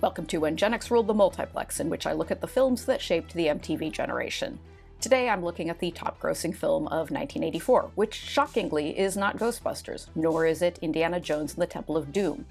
Welcome to When Gen X Ruled the Multiplex, in which I look at the films that shaped the MTV generation. Today I'm looking at the top-grossing film of 1984, which shockingly is not Ghostbusters, nor is it Indiana Jones and the Temple of Doom.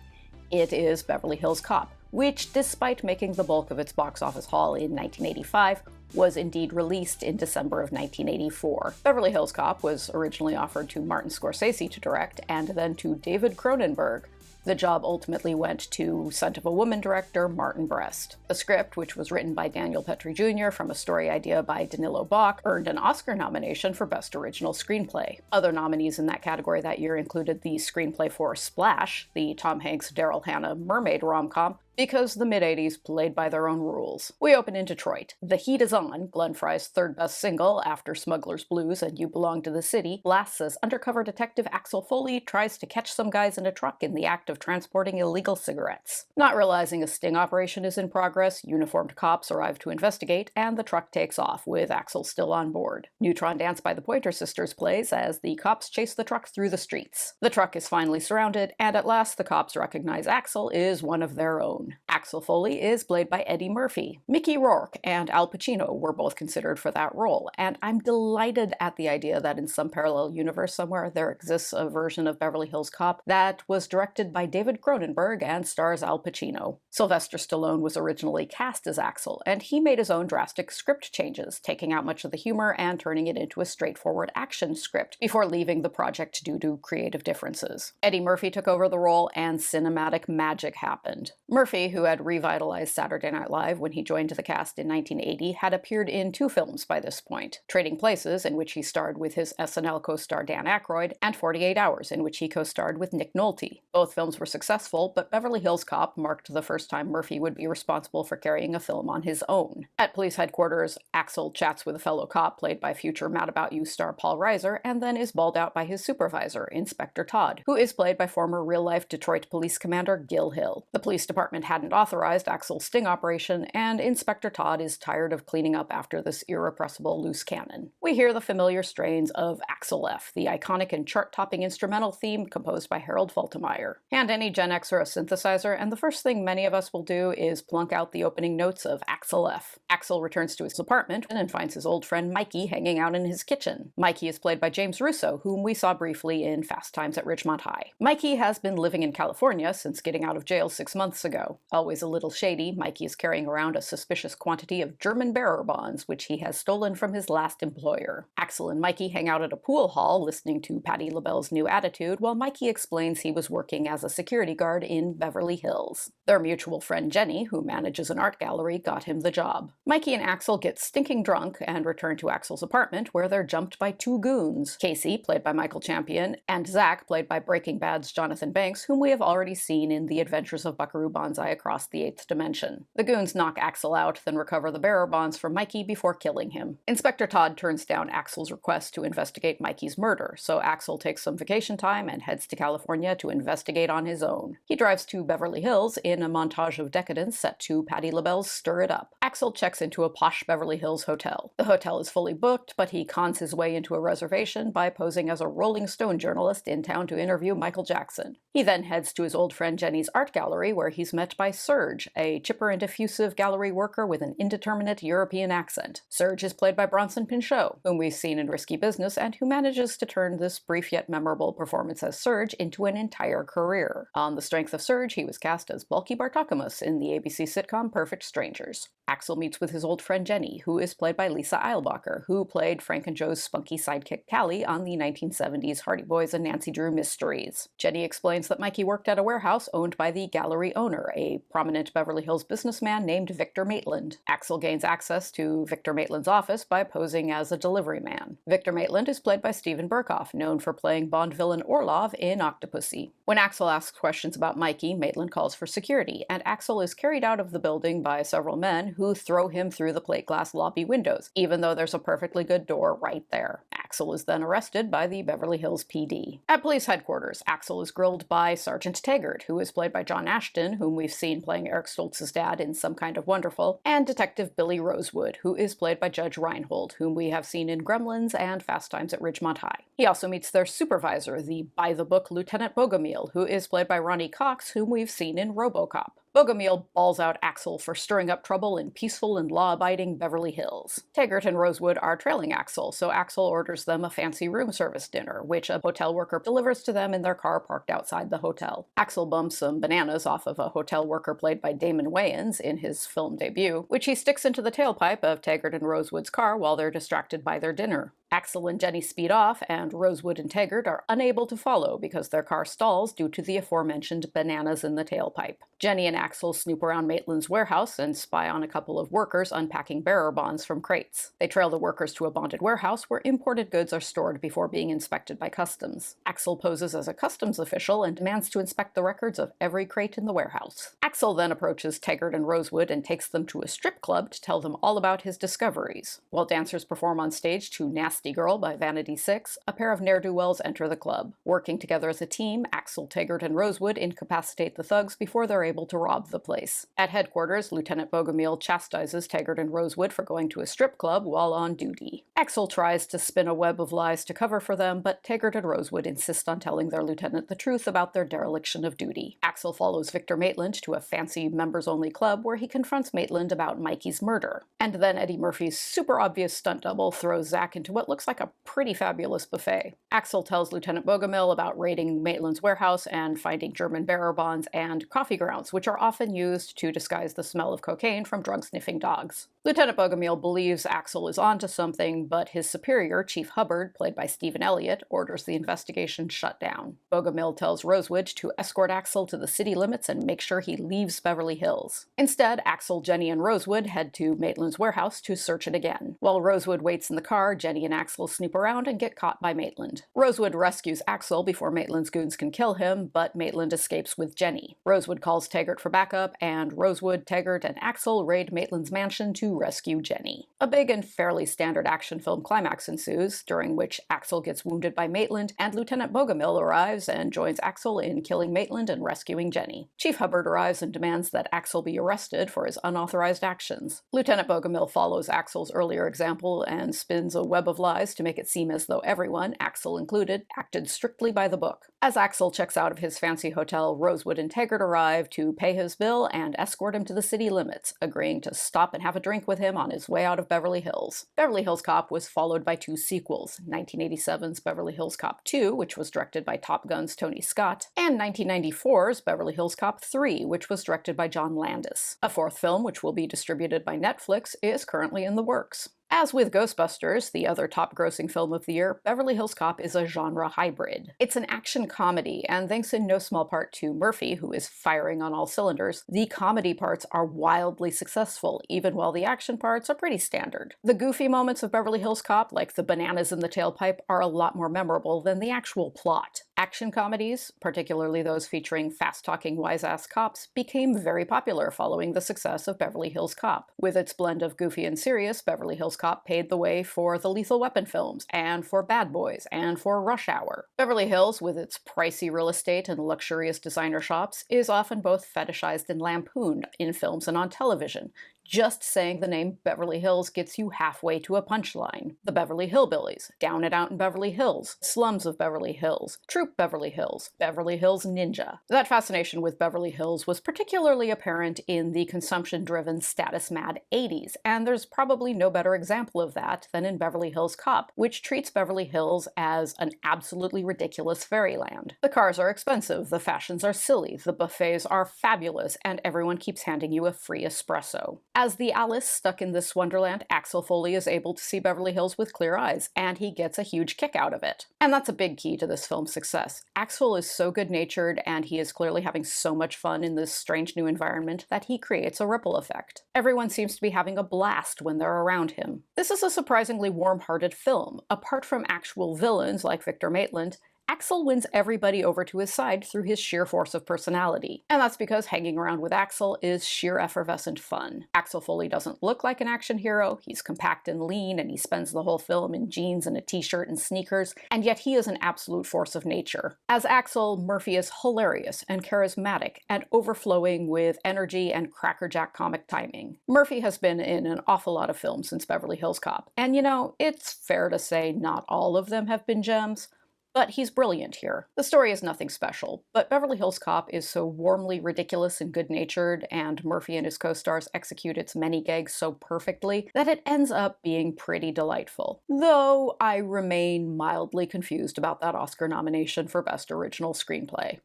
It is Beverly Hills Cop, which, despite making the bulk of its box office haul in 1985, was indeed released in December of 1984. Beverly Hills Cop was originally offered to Martin Scorsese to direct, and then to David Cronenberg. The job ultimately went to Scent of a Woman director Martin Brest. The script, which was written by Daniel Petrie Jr. from a story idea by Danilo Bach, earned an Oscar nomination for Best Original Screenplay. Other nominees in that category that year included the screenplay for Splash, the Tom Hanks, Daryl Hannah mermaid rom-com, because the mid-80s played by their own rules. We open in Detroit. The Heat is On, Glenn Frey's third best single after Smuggler's Blues and You Belong to the City, blasts as undercover detective Axel Foley tries to catch some guys in a truck in the act of transporting illegal cigarettes. Not realizing a sting operation is in progress, uniformed cops arrive to investigate, and the truck takes off, with Axel still on board. Neutron Dance by the Pointer Sisters plays as the cops chase the truck through the streets. The truck is finally surrounded, and at last the cops recognize Axel is one of their own. Axel Foley is played by Eddie Murphy. Mickey Rourke and Al Pacino were both considered for that role, and I'm delighted at the idea that in some parallel universe somewhere there exists a version of Beverly Hills Cop that was directed by David Cronenberg and stars Al Pacino. Sylvester Stallone was originally cast as Axel, and he made his own drastic script changes, taking out much of the humor and turning it into a straightforward action script before leaving the project due to creative differences. Eddie Murphy took over the role, and cinematic magic happened. Murphy, who had revitalized Saturday Night Live when he joined the cast in 1980, had appeared in two films by this point: Trading Places, in which he starred with his SNL co-star Dan Aykroyd, and 48 Hours, in which he co-starred with Nick Nolte. Both films were successful, but Beverly Hills Cop marked the first time Murphy would be responsible for carrying a film on his own. At police headquarters, Axel chats with a fellow cop played by future Mad About You star Paul Reiser, and then is bawled out by his supervisor, Inspector Todd, who is played by former real-life Detroit Police Commander Gil Hill. The police department hadn't authorized Axel's sting operation, and Inspector Todd is tired of cleaning up after this irrepressible loose cannon. We hear the familiar strains of Axel F., the iconic and chart-topping instrumental theme composed by Harold Faltermeyer. Hand any Gen Xer a synthesizer, and the first thing many of us will do is plunk out the opening notes of Axel F. Axel returns to his apartment and finds his old friend Mikey hanging out in his kitchen. Mikey is played by James Russo, whom we saw briefly in Fast Times at Ridgemont High. Mikey has been living in California since getting out of jail 6 months ago. Always a little shady, Mikey is carrying around a suspicious quantity of German bearer bonds, which he has stolen from his last employer. Axel and Mikey hang out at a pool hall listening to Patti LaBelle's New Attitude, while Mikey explains he was working as a security guard in Beverly Hills. Their mutual friend Jenny, who manages an art gallery, got him the job. Mikey and Axel get stinking drunk and return to Axel's apartment, where they're jumped by two goons: Casey, played by Michael Champion, and Zach, played by Breaking Bad's Jonathan Banks, whom we have already seen in The Adventures of Buckaroo Banzai Across the Eighth Dimension. The goons knock Axel out, then recover the bearer bonds from Mikey before killing him. Inspector Todd turns down Axel's request to investigate Mikey's murder, so Axel takes some vacation time and heads to California to investigate on his own. He drives to Beverly Hills in a montage of decadence set to Patti LaBelle's Stir It Up. Axel checks into a posh Beverly Hills hotel. The hotel is fully booked, but he cons his way into a reservation by posing as a Rolling Stone journalist in town to interview Michael Jackson. He then heads to his old friend Jenny's art gallery, where he's met by Serge, a chipper and effusive gallery worker with an indeterminate European accent. Serge is played by Bronson Pinchot, whom we've seen in Risky Business and who manages to turn this brief yet memorable performance as Serge into an entire career. On the strength of Serge, he was cast as Bulky Bartokomous in the ABC sitcom Perfect Strangers. Axel meets with his old friend Jenny, who is played by Lisa Eilbacher, who played Frank and Joe's spunky sidekick Callie on the 1970s Hardy Boys and Nancy Drew Mysteries. Jenny explains that Mikey worked at a warehouse owned by the gallery owner, a prominent Beverly Hills businessman named Victor Maitland. Axel gains access to Victor Maitland's office by posing as a delivery man. Victor Maitland is played by Steven Berkoff, known for playing Bond villain Orlov in Octopussy. When Axel asks questions about Mikey, Maitland calls for security, and Axel is carried out of the building by several men who throw him through the plate glass lobby windows, even though there's a perfectly good door right there. Axel is then arrested by the Beverly Hills PD. At police headquarters, Axel is grilled by Sergeant Taggart, who is played by John Ashton, whom we've seen playing Eric Stoltz's dad in Some Kind of Wonderful, and Detective Billy Rosewood, who is played by Judge Reinhold, whom we have seen in Gremlins and Fast Times at Ridgemont High. He also meets their supervisor, the by-the-book Lieutenant Bogomil, who is played by Ronnie Cox, whom we've seen in RoboCop. Bogomil balls out Axel for stirring up trouble in peaceful and law-abiding Beverly Hills. Taggart and Rosewood are trailing Axel, so Axel orders them a fancy room service dinner, which a hotel worker delivers to them in their car parked outside the hotel. Axel bumps some bananas off of a hotel worker played by Damon Wayans in his film debut, which he sticks into the tailpipe of Taggart and Rosewood's car while they're distracted by their dinner. Axel and Jenny speed off, and Rosewood and Taggart are unable to follow because their car stalls due to the aforementioned bananas in the tailpipe. Jenny and Axel snoop around Maitland's warehouse and spy on a couple of workers unpacking bearer bonds from crates. They trail the workers to a bonded warehouse where imported goods are stored before being inspected by customs. Axel poses as a customs official and demands to inspect the records of every crate in the warehouse. Axel then approaches Taggart and Rosewood and takes them to a strip club to tell them all about his discoveries. While dancers perform on stage to Nasty Girl by Vanity 6, a pair of ne'er-do-wells enter the club. Working together as a team, Axel, Taggart, and Rosewood incapacitate the thugs before they're able to rob the place. At headquarters, Lieutenant Bogomil chastises Taggart and Rosewood for going to a strip club while on duty. Axel tries to spin a web of lies to cover for them, but Taggart and Rosewood insist on telling their lieutenant the truth about their dereliction of duty. Axel follows Victor Maitland to a fancy members-only club where he confronts Maitland about Mikey's murder. And then Eddie Murphy's super obvious stunt double throws Zach into what looks like a pretty fabulous buffet. Axel tells Lieutenant Bogomil about raiding Maitland's warehouse and finding German bearer bonds and coffee grounds, which are often used to disguise the smell of cocaine from drug-sniffing dogs. Lieutenant Bogomil believes Axel is onto something, but his superior, Chief Hubbard, played by Stephen Elliott, orders the investigation shut down. Bogomil tells Rosewood to escort Axel to the city limits and make sure he leaves Beverly Hills. Instead, Axel, Jenny, and Rosewood head to Maitland's warehouse to search it again. While Rosewood waits in the car, Jenny and Axel snoop around and get caught by Maitland. Rosewood rescues Axel before Maitland's goons can kill him, but Maitland escapes with Jenny. Rosewood calls Taggart for backup, and Rosewood, Taggart, and Axel raid Maitland's mansion to rescue Jenny. A big and fairly standard action film climax ensues, during which Axel gets wounded by Maitland, and Lieutenant Bogomil arrives and joins Axel in killing Maitland and rescuing Jenny. Chief Hubbard arrives and demands that Axel be arrested for his unauthorized actions. Lieutenant Bogomil follows Axel's earlier example and spins a web of lies to make it seem as though everyone, Axel included, acted strictly by the book. As Axel checks out of his fancy hotel, Rosewood and Taggart arrive to pay his bill and escort him to the city limits, agreeing to stop and have a drink with him on his way out of Beverly Hills. Beverly Hills Cop was followed by two sequels, 1987's Beverly Hills Cop 2, which was directed by Top Gun's Tony Scott, and 1994's Beverly Hills Cop 3, which was directed by John Landis. A fourth film, which will be distributed by Netflix, is currently in the works. As with Ghostbusters, the other top-grossing film of the year, Beverly Hills Cop is a genre hybrid. It's an action comedy, and thanks in no small part to Murphy, who is firing on all cylinders, the comedy parts are wildly successful, even while the action parts are pretty standard. The goofy moments of Beverly Hills Cop, like the bananas in the tailpipe, are a lot more memorable than the actual plot. Action comedies, particularly those featuring fast-talking wise-ass cops, became very popular following the success of Beverly Hills Cop. With its blend of goofy and serious, Beverly Hills Cop paved the way for the Lethal Weapon films, and for Bad Boys, and for Rush Hour. Beverly Hills, with its pricey real estate and luxurious designer shops, is often both fetishized and lampooned in films and on television. Just saying the name Beverly Hills gets you halfway to a punchline. The Beverly Hillbillies, Down and Out in Beverly Hills, Slums of Beverly Hills, Troop Beverly Hills, Beverly Hills Ninja. That fascination with Beverly Hills was particularly apparent in the consumption-driven, status-mad 80s, and there's probably no better example of that than in Beverly Hills Cop, which treats Beverly Hills as an absolutely ridiculous fairyland. The cars are expensive, the fashions are silly, the buffets are fabulous, and everyone keeps handing you a free espresso. As the Alice stuck in this wonderland, Axel Foley is able to see Beverly Hills with clear eyes, and he gets a huge kick out of it. And that's a big key to this film's success. Axel is so good-natured, and he is clearly having so much fun in this strange new environment that he creates a ripple effect. Everyone seems to be having a blast when they're around him. This is a surprisingly warm-hearted film. Apart from actual villains like Victor Maitland, Axel wins everybody over to his side through his sheer force of personality. And that's because hanging around with Axel is sheer effervescent fun. Axel Foley doesn't look like an action hero, he's compact and lean, and he spends the whole film in jeans and a t-shirt and sneakers, and yet he is an absolute force of nature. As Axel, Murphy is hilarious and charismatic and overflowing with energy and crackerjack comic timing. Murphy has been in an awful lot of films since Beverly Hills Cop, and you know, it's fair to say not all of them have been gems, But he's brilliant here. The story is nothing special, but Beverly Hills Cop is so warmly ridiculous and good-natured, and Murphy and his co-stars execute its many gags so perfectly, that it ends up being pretty delightful. Though I remain mildly confused about that Oscar nomination for Best Original Screenplay.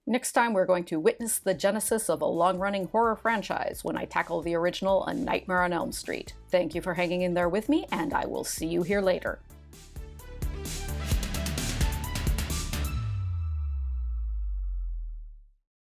Next time, we're going to witness the genesis of a long-running horror franchise when I tackle the original A Nightmare on Elm Street. Thank you for hanging in there with me, and I will see you here later.